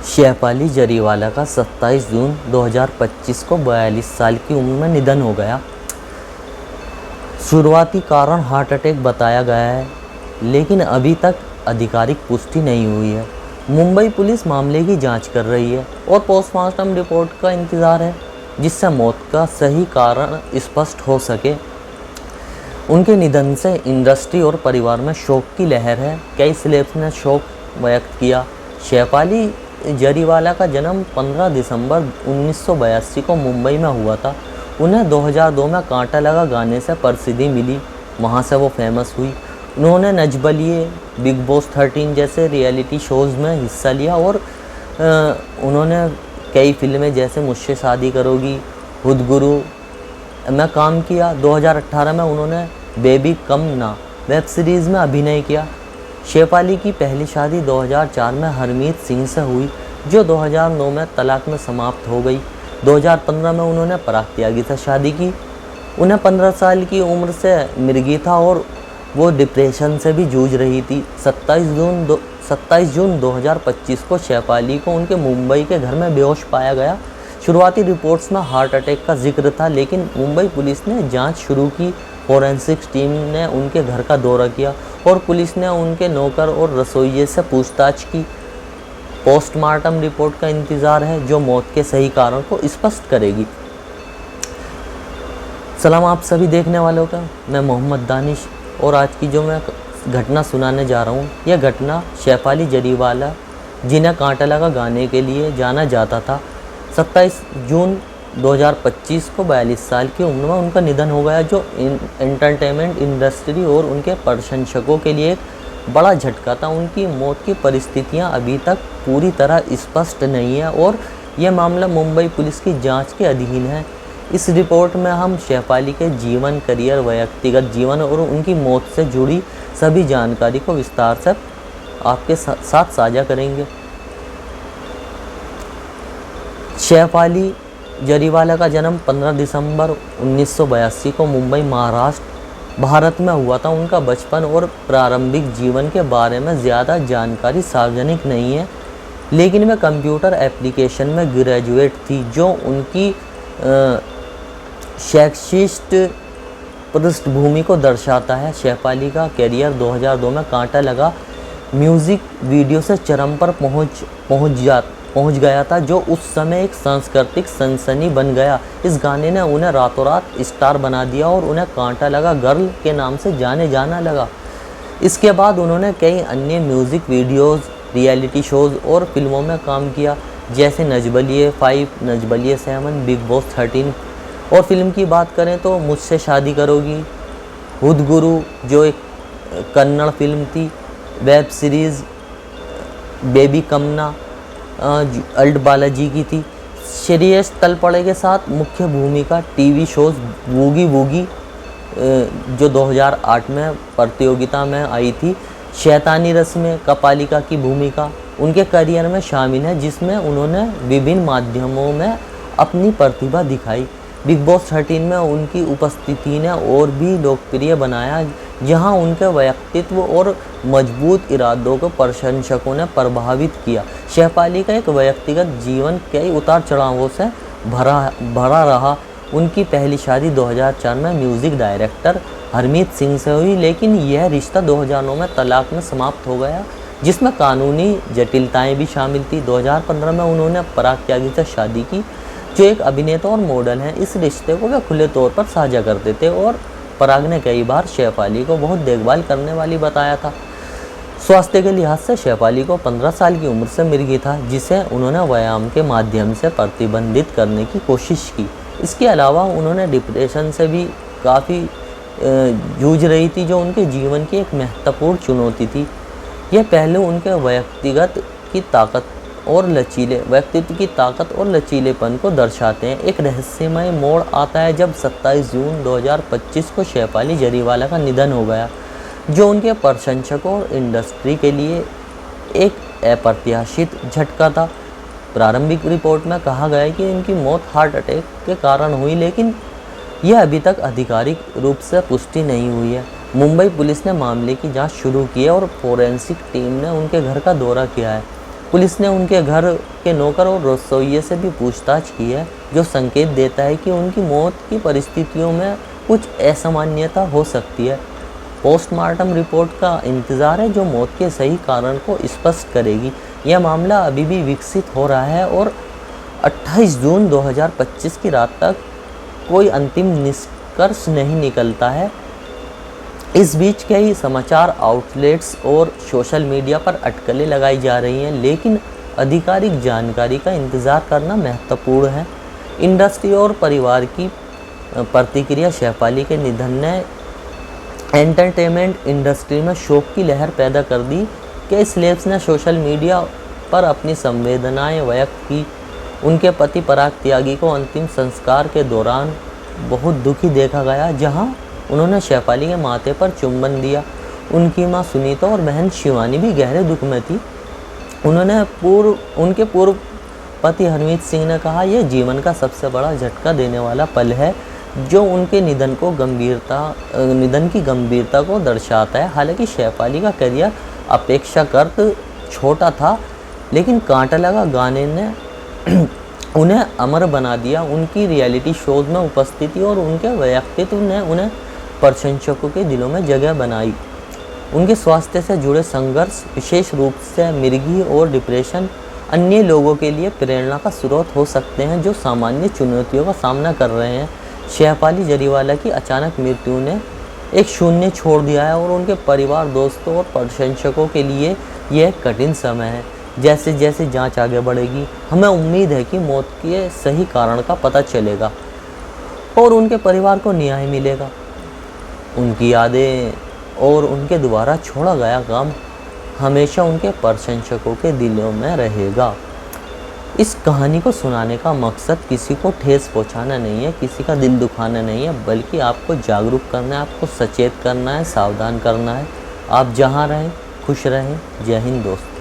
शेफाली जरीवाला का 27 जून 2025 को 42 साल की उम्र में निधन हो गया। शुरुआती कारण हार्ट अटैक बताया गया है, लेकिन अभी तक आधिकारिक पुष्टि नहीं हुई है। मुंबई पुलिस मामले की जांच कर रही है और पोस्टमार्टम रिपोर्ट का इंतज़ार है, जिससे मौत का सही कारण स्पष्ट हो सके। उनके निधन से इंडस्ट्री और परिवार में शोक की लहर है। कई सेलेब्स ने शोक व्यक्त किया। शेफाली जरीवाला का जन्म 15 दिसंबर 1982 को मुंबई में हुआ था। उन्हें 2002 में कांटा लगा गाने से प्रसिद्धि मिली, वहाँ से वो फेमस हुई। उन्होंने नच बलिए, बिग बॉस 13 जैसे रियलिटी शोज़ में हिस्सा लिया और उन्होंने कई फिल्में जैसे मुझसे शादी करोगी, खुद गुरु में काम किया। 2018 में उन्होंने बेबी कम ना वेब सीरीज़ में अभिनय किया। शेफाली की पहली शादी 2004 में हरमीत सिंह से हुई, जो 2009 में तलाक में समाप्त हो गई। 2015 में उन्होंने पराग त्यागी से शादी की। उन्हें 15 साल की उम्र से मिर्गी था और वो डिप्रेशन से भी जूझ रही थी। 27 जून 2025 को शेफाली को उनके मुंबई के घर में बेहोश पाया गया। शुरुआती रिपोर्ट्स में हार्ट अटैक का जिक्र था, लेकिन मुंबई पुलिस ने जांच शुरू की। फोरेंसिक्स टीम ने उनके घर का दौरा किया और पुलिस ने उनके नौकर और रसोइये से पूछताछ की। पोस्टमार्टम रिपोर्ट का इंतज़ार है, जो मौत के सही कारण को स्पष्ट करेगी। सलाम आप सभी देखने वालों का, मैं मोहम्मद दानिश, और आज की जो मैं घटना सुनाने जा रहा हूँ, यह घटना शेफाली जरीवाला, जिन्हें कांटा लगा गाने के लिए जाना जाता था, 27 जून 2025 को 42 साल की उम्र में उनका निधन हो गया, जो एंटरटेनमेंट इंडस्ट्री और उनके प्रशंसकों के लिए एक बड़ा झटका था। उनकी मौत की परिस्थितियां अभी तक पूरी तरह स्पष्ट नहीं है और यह मामला मुंबई पुलिस की जांच के अधीन है। इस रिपोर्ट में हम शेफाली के जीवन, करियर, व्यक्तिगत जीवन और उनकी मौत से जुड़ी सभी जानकारी को विस्तार से आपके साथ साझा करेंगे। शेफाली जरीवाला का जन्म 15 दिसंबर 1982 को मुंबई, महाराष्ट्र, भारत में हुआ था। उनका बचपन और प्रारंभिक जीवन के बारे में ज़्यादा जानकारी सार्वजनिक नहीं है, लेकिन वह कंप्यूटर एप्लीकेशन में ग्रेजुएट थी, जो उनकी शैक्षिक पृष्ठभूमि को दर्शाता है। शेफाली का करियर 2002 में कांटा लगा म्यूज़िक वीडियो से चरम पर पहुंच गया था, जो उस समय एक सांस्कृतिक सनसनी बन गया। इस गाने ने उन्हें रातों रात स्टार बना दिया और उन्हें कांटा लगा गर्ल के नाम से जाने जाना लगा। इसके बाद उन्होंने कई अन्य म्यूज़िक वीडियोज़, रियलिटी शोज़ और फिल्मों में काम किया, जैसे नच बलिए 5, नच बलिए 7, बिग बॉस 13। और फिल्म की बात करें तो मुझसे शादी करोगी, खुद गुरु जो एक कन्नड़ फिल्म थी, वेब सीरीज़ बेबी कमना अल्ट बालाजी की थी। श्रेयस तलपड़े के साथ मुख्य भूमिका टीवी शोज़ वूगी वूगी जो 2008 में प्रतियोगिता में आई थी, शैतानी रस में कपालिका की भूमिका उनके करियर में शामिल है, जिसमें उन्होंने विभिन्न माध्यमों में अपनी प्रतिभा दिखाई। बिग बॉस 13 में उनकी उपस्थिति ने और भी लोकप्रिय बनाया, जहां उनके व्यक्तित्व और मजबूत इरादों को प्रशंसकों ने प्रभावित किया। शेफाली का एक व्यक्तिगत जीवन कई उतार चढ़ावों से भरा रहा। उनकी पहली शादी 2004 में म्यूज़िक डायरेक्टर हरमीत सिंह से हुई, लेकिन यह रिश्ता 2009 में तलाक में समाप्त हो गया, जिसमें कानूनी जटिलताएं भी शामिल थी। 2015 में उन्होंने पराग त्यागी से शादी की, जो एक अभिनेता और मॉडल हैं। इस रिश्ते को वे खुले तौर पर साझा करते थे और पराग ने कई बार शेफाली को बहुत देखभाल करने वाली बताया था। स्वास्थ्य के लिहाज से शेफाली को 15 साल की उम्र से मिर्गी था, जिसे उन्होंने व्यायाम के माध्यम से प्रतिबंधित करने की कोशिश की। इसके अलावा उन्होंने डिप्रेशन से भी काफ़ी जूझ रही थी, जो उनके जीवन की एक महत्वपूर्ण चुनौती थी। यह पहलू उनके व्यक्तित्व की ताकत और लचीलेपन को दर्शाते हैं। एक रहस्यमय मोड़ आता है जब 27 जून 2025 को शेफाली जरीवाला का निधन हो गया, जो उनके प्रशंसकों और इंडस्ट्री के लिए एक अप्रत्याशित झटका था। प्रारंभिक रिपोर्ट में कहा गया है कि इनकी मौत हार्ट अटैक के कारण हुई, लेकिन यह अभी तक आधिकारिक रूप से पुष्टि नहीं हुई है। मुंबई पुलिस ने मामले की जांच शुरू की है और फोरेंसिक टीम ने उनके घर का दौरा किया है। पुलिस ने उनके घर के नौकर और रसोइये से भी पूछताछ की है, जो संकेत देता है कि उनकी मौत की परिस्थितियों में कुछ असामान्यता हो सकती है। पोस्टमार्टम रिपोर्ट का इंतज़ार है, जो मौत के सही कारण को स्पष्ट करेगी। यह मामला अभी भी विकसित हो रहा है और 28 जून 2025 की रात तक कोई अंतिम निष्कर्ष नहीं निकलता है। इस बीच कई समाचार आउटलेट्स और सोशल मीडिया पर अटकलें लगाई जा रही हैं, लेकिन आधिकारिक जानकारी का इंतज़ार करना महत्वपूर्ण है। इंडस्ट्री और परिवार की प्रतिक्रिया। शेफाली के निधन ने एंटरटेनमेंट इंडस्ट्री में शोक की लहर पैदा कर दी। कई सेलेब्स ने सोशल मीडिया पर अपनी संवेदनाएं व्यक्त की। उनके पति पराग त्यागी को अंतिम संस्कार के दौरान बहुत दुखी देखा गया, जहां उन्होंने शेफाली के माथे पर चुंबन दिया। उनकी मां सुनीता और बहन शिवानी भी गहरे दुख में थी। उनके पूर्व पति हरमीत सिंह ने कहा, यह जीवन का सबसे बड़ा झटका देने वाला पल है, जो उनके निधन की गंभीरता को दर्शाता है। हालांकि शेफाली का करियर अपेक्षाकृत छोटा था, लेकिन कांटा लगा गाने ने उन्हें अमर बना दिया। उनकी रियलिटी शोज में उपस्थिति और उनके व्यक्तित्व ने उन्हें प्रशंसकों के दिलों में जगह बनाई। उनके स्वास्थ्य से जुड़े संघर्ष, विशेष रूप से मिर्गी और डिप्रेशन, अन्य लोगों के लिए प्रेरणा का स्रोत हो सकते हैं, जो सामान्य चुनौतियों का सामना कर रहे हैं। शेफाली जरीवाला की अचानक मृत्यु ने एक शून्य छोड़ दिया है और उनके परिवार, दोस्तों और प्रशंसकों के लिए यह एक कठिन समय है। जैसे जैसे जांच आगे बढ़ेगी, हमें उम्मीद है कि मौत के सही कारण का पता चलेगा और उनके परिवार को न्याय मिलेगा। उनकी यादें और उनके द्वारा छोड़ा गया काम हमेशा उनके प्रशंसकों के दिलों में रहेगा। इस कहानी को सुनाने का मकसद किसी को ठेस पहुंचाना नहीं है, किसी का दिल दुखाना नहीं है, बल्कि आपको जागरूक करना है, आपको सचेत करना है, सावधान करना है। आप जहां रहें खुश रहें। जय हिंद दोस्तों।